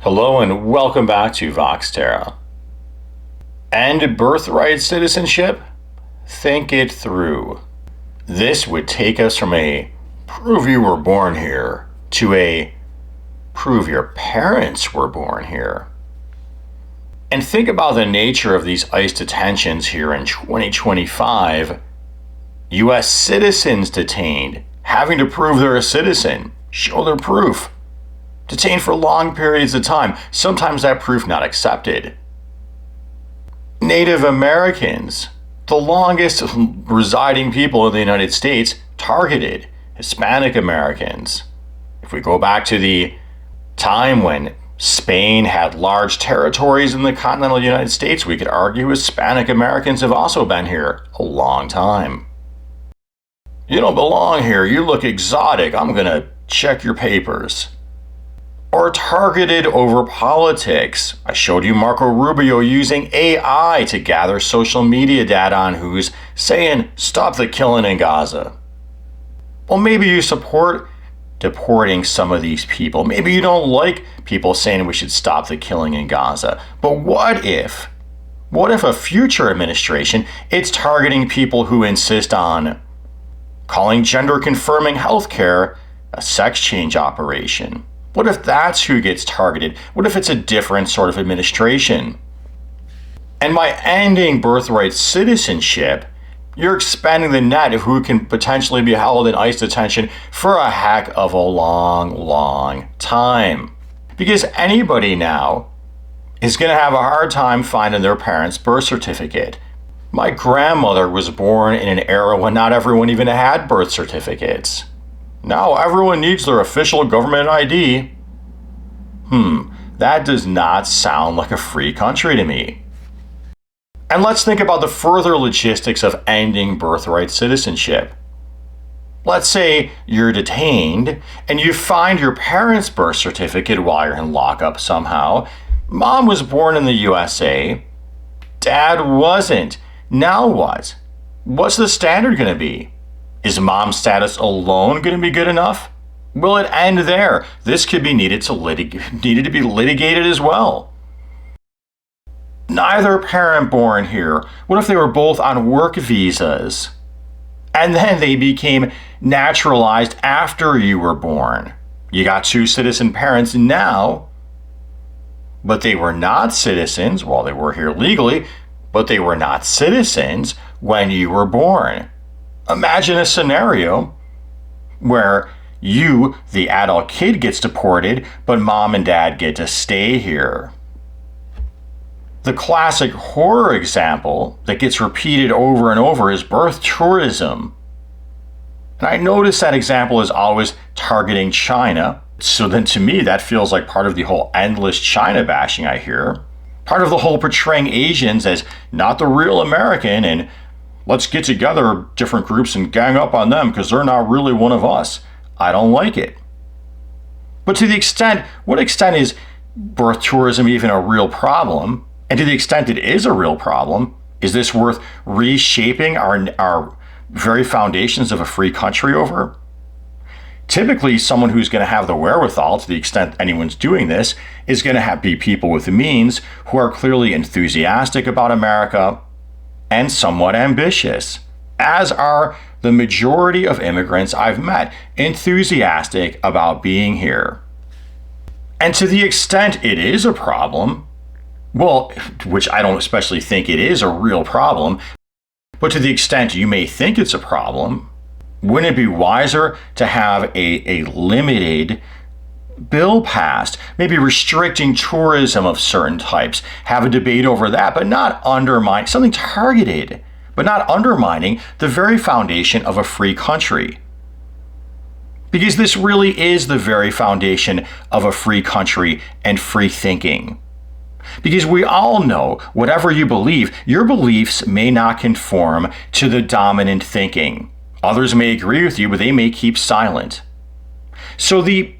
Hello and welcome back to Vox Terra. And birthright citizenship? Think it through. This would take us from a prove you were born here to a prove your parents were born here. And think about the nature of these ICE detentions here in 2025. U.S. citizens detained, having to prove they're a citizen, show their proof. Detained for long periods of time, sometimes that proof not accepted. Native Americans, the longest residing people in the United States, targeted. Hispanic Americans. If we go back to the time when Spain had large territories in the continental United States, we could argue Hispanic Americans have also been here a long time. You don't belong here, you look exotic, I'm gonna check your papers. Or targeted over politics. I showed you Marco Rubio using AI to gather social media data on who's saying, stop the killing in Gaza. Well, maybe you support deporting some of these people. Maybe you don't like people saying we should stop the killing in Gaza. But what if a future administration is targeting people who insist on calling gender-confirming healthcare a sex change operation? What if that's who gets targeted? What if it's a different sort of administration? And by ending birthright citizenship, you're expanding the net of who can potentially be held in ICE detention for a heck of a long, long time. Because anybody now is going to have a hard time finding their parents' birth certificate. My grandmother was born in an era when not everyone even had birth certificates. Now everyone needs their official government ID. That does not sound like a free country to me. And let's think about the further logistics of ending birthright citizenship. Let's say you're detained and you find your parents' birth certificate while you're in lockup somehow. Mom was born in the USA. Dad wasn't. Now what? What's the standard going to be? Is mom's status alone going to be good enough? Will it end there? This could be needed to be litigated as well. Neither parent born here. What if they were both on work visas? And then they became naturalized after you were born. You got two citizen parents now, but they were not citizens while they were here legally, but they were not citizens when you were born. Imagine a scenario where you, the adult kid, gets deported, but mom and dad get to stay here. The classic horror example that gets repeated over and over is birth tourism. And I notice that example is always targeting China. So then to me, that feels like part of the whole endless China bashing I hear. Part of the whole portraying Asians as not the real American and let's get together different groups and gang up on them because they're not really one of us. I don't like it. But to the extent, what extent is birth tourism even a real problem? And to the extent it is a real problem, is this worth reshaping our very foundations of a free country over? Typically, someone who's going to have the wherewithal, to the extent anyone's doing this, is going to be people with the means who are clearly enthusiastic about America and somewhat ambitious, as are the majority of immigrants I've met, enthusiastic about being here. And to the extent it is a problem, well, which I don't especially think it is a real problem, but to the extent you may think it's a problem, wouldn't it be wiser to have a limited bill passed, maybe restricting tourism of certain types, have a debate over that, but not undermine something targeted, but not undermining the very foundation of a free country. Because this really is the very foundation of a free country and free thinking. Because we all know, whatever you believe, your beliefs may not conform to the dominant thinking. Others may agree with you, but they may keep silent. So the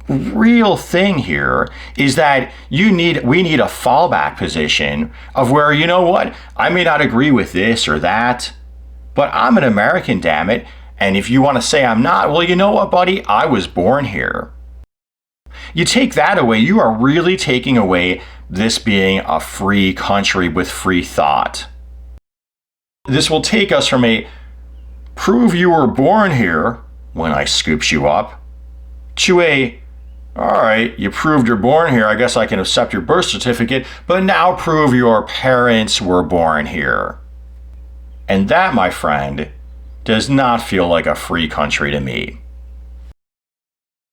real thing here is that we need a fallback position of where, you know what, I may not agree with this or that, but I'm an American, damn it. And if you want to say I'm not, well, you know what, buddy, I was born here. You take that away, you are really taking away this being a free country with free thought. This will take us from a prove you were born here when I scoops you up to a, all right, you proved you're born here, I guess I can accept your birth certificate, but now prove your parents were born here. And that, my friend, does not feel like a free country to me.